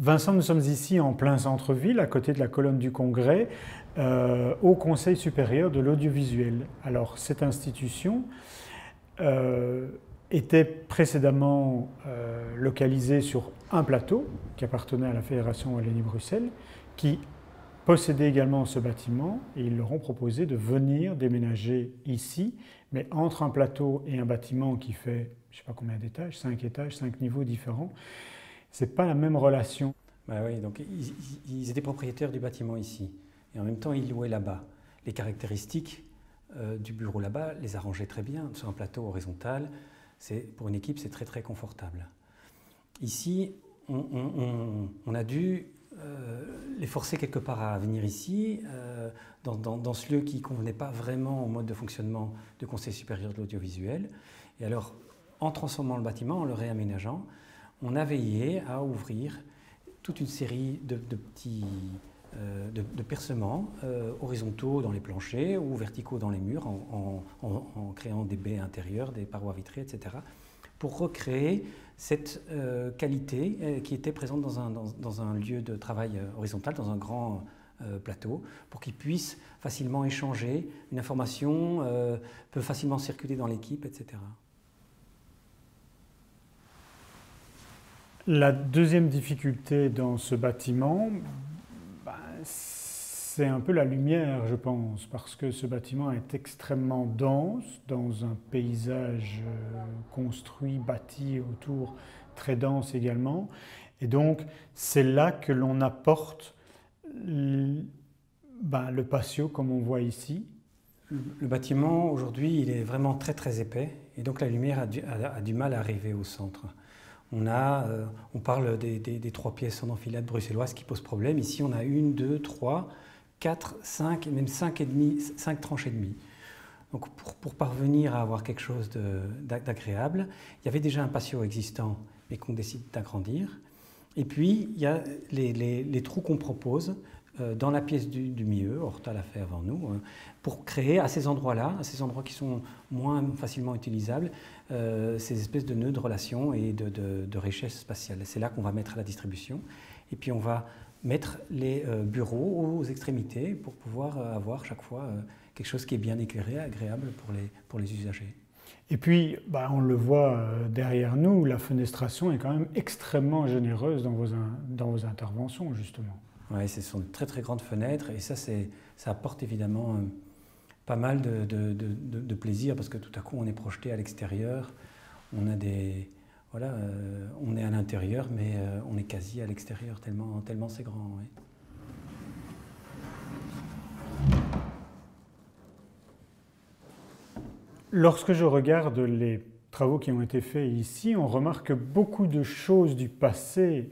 Vincent, nous sommes ici en plein centre-ville, à côté de la colonne du Congrès, au Conseil supérieur de l'audiovisuel. Alors, cette institution était précédemment localisée sur un plateau qui appartenait à la Fédération Wallonie-Bruxelles, qui possédait également ce bâtiment, et ils leur ont proposé de venir déménager ici, mais entre un plateau et un bâtiment qui fait, je ne sais pas combien d'étages, 5 niveaux différents, ce n'est pas la même relation. Bah oui, donc ils étaient propriétaires du bâtiment ici, et en même temps ils louaient là-bas. Les caractéristiques du bureau là-bas les arrangeaient très bien. Sur un plateau horizontal, pour une équipe, c'est très très confortable. Ici, on a dû les forcer quelque part à venir ici, dans ce lieu qui ne convenait pas vraiment au mode de fonctionnement du Conseil supérieur de l'audiovisuel. Et alors, en transformant le bâtiment, en le réaménageant, on a veillé à ouvrir toute une série de petits percements horizontaux dans les planchers ou verticaux dans les murs en créant des baies intérieures, des parois vitrées, etc. pour recréer cette qualité qui était présente dans un lieu de travail horizontal, dans un grand plateau, pour qu'ils puissent facilement échanger. Une information peut facilement circuler dans l'équipe, etc. La deuxième difficulté dans ce bâtiment, c'est un peu la lumière, je pense, parce que ce bâtiment est extrêmement dense, dans un paysage construit, bâti autour, très dense également. Et donc, c'est là que l'on apporte le patio, comme on voit ici. Le bâtiment, aujourd'hui, il est vraiment très très épais, et donc la lumière a du mal à arriver au centre. On parle des 3 pièces en enfilade bruxelloise qui posent problème. Ici, on a 1, 2, 3, 4, 5, et même 5 tranches et demie. Donc pour parvenir à avoir quelque chose d'agréable, il y avait déjà un patio existant, mais qu'on décide d'agrandir. Et puis, il y a les trous qu'on propose dans la pièce du milieu, Horta l'a fait avant nous, pour créer à ces endroits-là, à ces endroits qui sont moins facilement utilisables, ces espèces de nœuds de relations et de richesse spatiale. C'est là qu'on va mettre la distribution. Et puis on va mettre les bureaux aux extrémités pour pouvoir avoir chaque fois quelque chose qui est bien éclairé, agréable pour les usagers. Et puis, on le voit derrière nous, la fenestration est quand même extrêmement généreuse dans vos interventions, justement. Oui, ce sont de très très grandes fenêtres, et ça apporte évidemment pas mal de plaisir, parce que tout à coup on est projeté à l'extérieur, on est à l'intérieur, mais on est quasi à l'extérieur, tellement c'est grand. Oui. Lorsque je regarde les travaux qui ont été faits ici, on remarque que beaucoup de choses du passé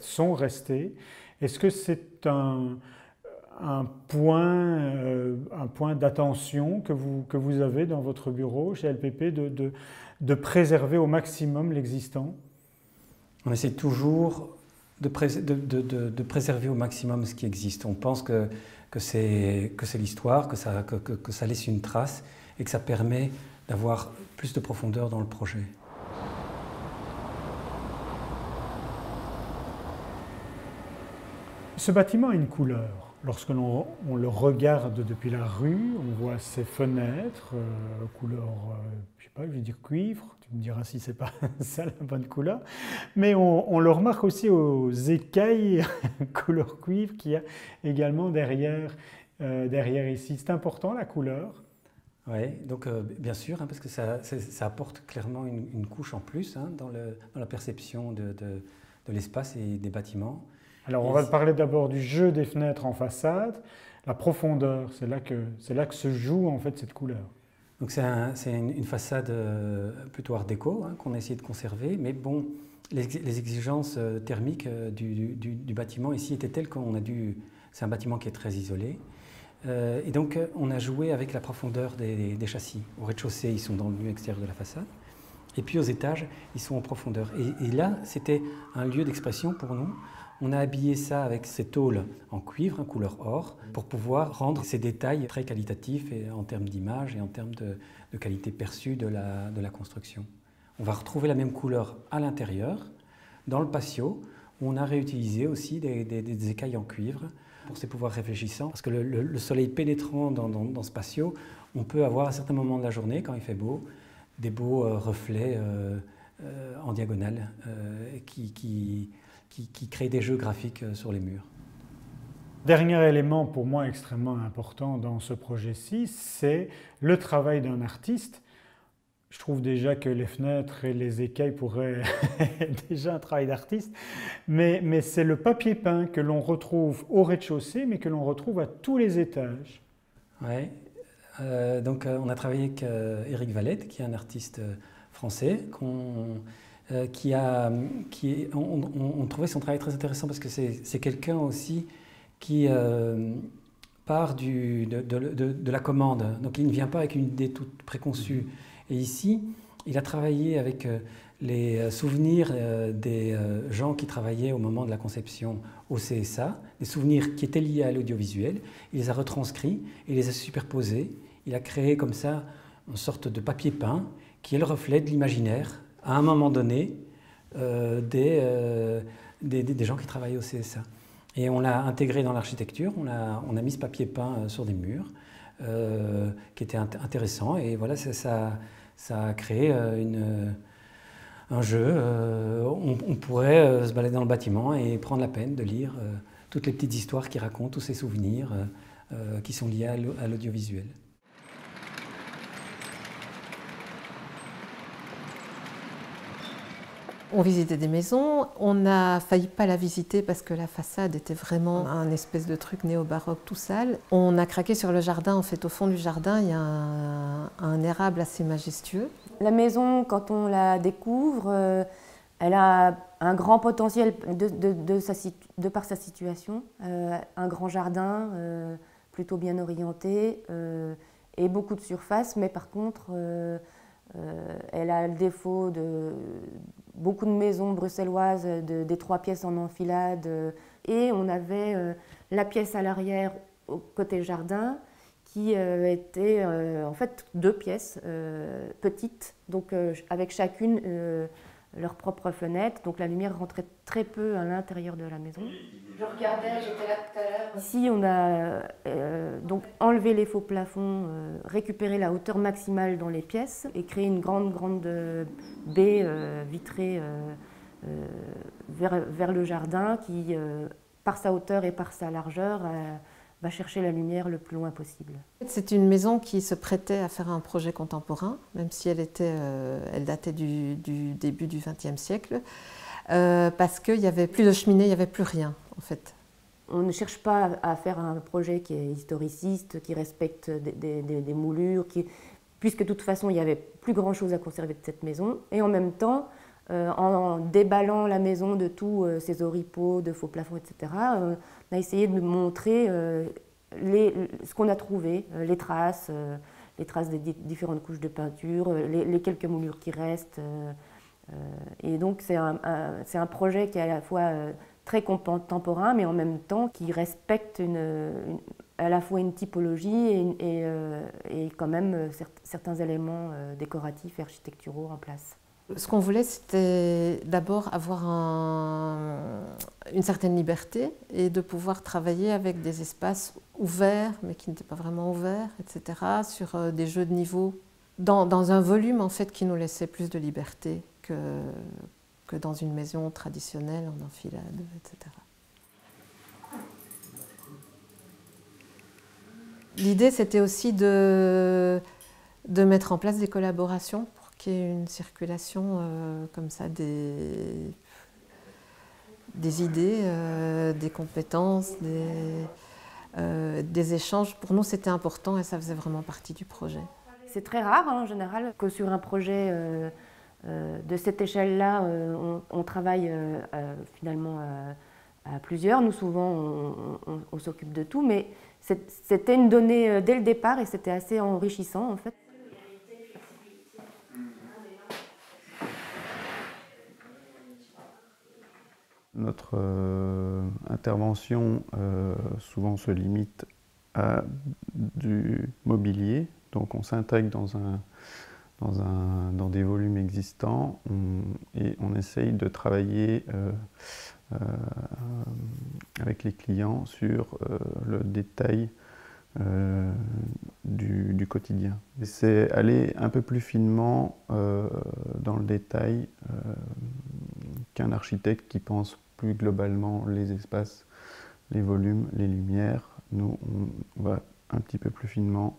sont restées. Est-ce que c'est un point d'attention que vous avez dans votre bureau chez LPP de préserver au maximum l'existant? On essaie toujours de préserver au maximum ce qui existe. On pense que c'est l'histoire, que ça laisse une trace et que ça permet d'avoir plus de profondeur dans le projet. Ce bâtiment a une couleur. Lorsque l'on le regarde depuis la rue, on voit ses fenêtres, couleur, je sais pas, je vais dire cuivre, tu me diras si c'est pas ça la bonne couleur, mais on le remarque aussi aux écailles couleur cuivre qu'il y a également derrière ici. C'est important la couleur? Oui, donc bien sûr, parce que ça apporte clairement une couche en plus dans la perception de l'espace et des bâtiments. Alors on va parler d'abord du jeu des fenêtres en façade, la profondeur, c'est là que se joue en fait cette couleur. Donc c'est une façade plutôt art déco qu'on a essayé de conserver, mais bon, les exigences thermiques du bâtiment ici étaient telles qu'on a dû... C'est un bâtiment qui est très isolé, et donc on a joué avec la profondeur des châssis. Au rez-de-chaussée, ils sont dans le mur extérieur de la façade, et puis aux étages, ils sont en profondeur. Et là, c'était un lieu d'expression pour nous. On a habillé ça avec ces tôles en cuivre, couleur or, pour pouvoir rendre ces détails très qualitatifs et en termes d'image et en termes de qualité perçue de la construction. On va retrouver la même couleur à l'intérieur. Dans le patio, où on a réutilisé aussi des écailles en cuivre pour ses pouvoirs réfléchissants. Parce que le soleil pénétrant dans ce patio, on peut avoir à certains moments de la journée, quand il fait beau, des beaux reflets en diagonale qui créent des jeux graphiques sur les murs. Dernier élément pour moi extrêmement important dans ce projet-ci, c'est le travail d'un artiste. Je trouve déjà que les fenêtres et les écailles pourraient être déjà un travail d'artiste, mais c'est le papier peint que l'on retrouve au rez-de-chaussée, mais que l'on retrouve à tous les étages. Ouais. Donc on a travaillé avec Éric Valette, qui est un artiste français, on trouvait son travail très intéressant parce que c'est quelqu'un aussi qui part de la commande. Donc il ne vient pas avec une idée toute préconçue. Et ici, il a travaillé avec les souvenirs des gens qui travaillaient au moment de la conception au CSA, des souvenirs qui étaient liés à l'audiovisuel. Il les a retranscrits, il les a superposés. Il a créé comme ça une sorte de papier peint qui est le reflet de l'imaginaire, à un moment donné, des gens qui travaillaient au CSA. Et on l'a intégré dans l'architecture, on a mis ce papier peint sur des murs, qui était intéressant. Et voilà, ça a créé un jeu. On pourrait se balader dans le bâtiment et prendre la peine de lire toutes les petites histoires qui racontent, tous ces souvenirs qui sont liés à l'audiovisuel. On visitait des maisons, on n'a failli pas la visiter parce que la façade était vraiment un espèce de truc néo-baroque tout sale. On a craqué sur le jardin, en fait au fond du jardin il y a un érable assez majestueux. La maison, quand on la découvre, elle a un grand potentiel de par sa situation, un grand jardin plutôt bien orienté et beaucoup de surface, mais par contre elle a le défaut de beaucoup de maisons bruxelloises, des 3 pièces en enfilade. Et on avait la pièce à l'arrière, au côté jardin, qui était en fait 2 pièces petites, donc avec chacune leur propre fenêtre. Donc la lumière rentrait très peu à l'intérieur de la maison. Je regardais, j'étais là tout à l'heure. Ici, on a donc enlevé les faux plafonds, récupéré la hauteur maximale dans les pièces et créé une grande baie vitrée vers le jardin qui, par sa hauteur et par sa largeur, va chercher la lumière le plus loin possible. C'est une maison qui se prêtait à faire un projet contemporain, même si elle datait du début du XXe siècle, parce qu'il n'y avait plus de cheminée, il n'y avait plus rien en fait. On ne cherche pas à faire un projet qui est historiciste, qui respecte des moulures, puisque de toute façon il n'y avait plus grand chose à conserver de cette maison, et en même temps, en déballant la maison de tous ses oripeaux, de faux plafonds, etc., on a essayé de montrer ce qu'on a trouvé, les traces des différentes couches de peinture, les quelques moulures qui restent. Et donc c'est un projet qui est à la fois très contemporain, mais en même temps qui respecte à la fois une typologie et quand même certains éléments décoratifs et architecturaux en place. Ce qu'on voulait, c'était d'abord avoir une certaine liberté et de pouvoir travailler avec des espaces ouverts, mais qui n'étaient pas vraiment ouverts, etc., sur des jeux de niveau, dans un volume en fait qui nous laissait plus de liberté que dans une maison traditionnelle en enfilade, etc. L'idée, c'était aussi de mettre en place des collaborations qu'il y ait une circulation comme ça des idées, des compétences, des échanges. Pour nous, c'était important et ça faisait vraiment partie du projet. C'est très rare en général que sur un projet de cette échelle-là, on travaille finalement à plusieurs. Nous, souvent, on s'occupe de tout, mais c'était une donnée dès le départ et c'était assez enrichissant en fait. Notre intervention souvent se limite à du mobilier, donc on s'intègre dans des volumes existants et on essaye de travailler avec les clients sur le détail du quotidien. C'est aller un peu plus finement dans le détail qu'un architecte qui pense plus globalement les espaces, les volumes, les lumières. Nous, on va un petit peu plus finement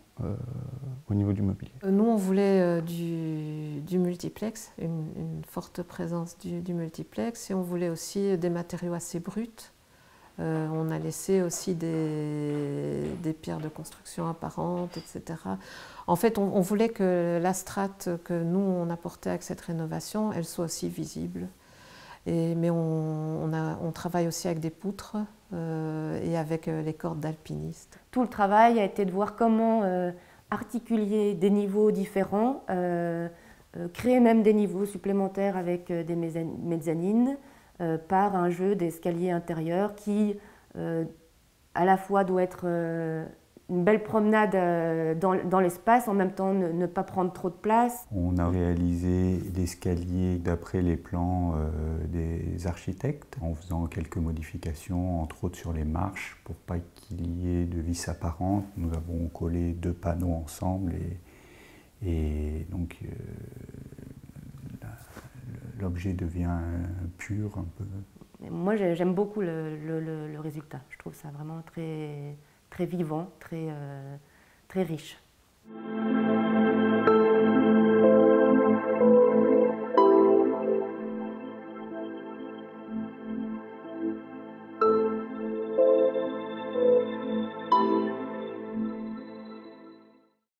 au niveau du mobilier. Nous, on voulait du multiplex, une forte présence du multiplex, et on voulait aussi des matériaux assez bruts. On a laissé aussi des pierres de construction apparentes, etc. En fait, on voulait que la strate que nous, on apportait avec cette rénovation, elle soit aussi visible. Mais on travaille aussi avec des poutres et avec les cordes d'alpinistes. Tout le travail a été de voir comment articuler des niveaux différents, créer même des niveaux supplémentaires avec des mezzanines, par un jeu d'escalier intérieur qui, à la fois, doit être une belle promenade dans l'espace, en même temps ne pas prendre trop de place. On a réalisé l'escalier d'après les plans des architectes, en faisant quelques modifications, entre autres sur les marches, pour pas qu'il y ait de vis apparente. Nous avons collé 2 panneaux ensemble et donc l'objet devient pur un peu. Moi, j'aime beaucoup le résultat. Je trouve ça vraiment très, très vivant, très riche.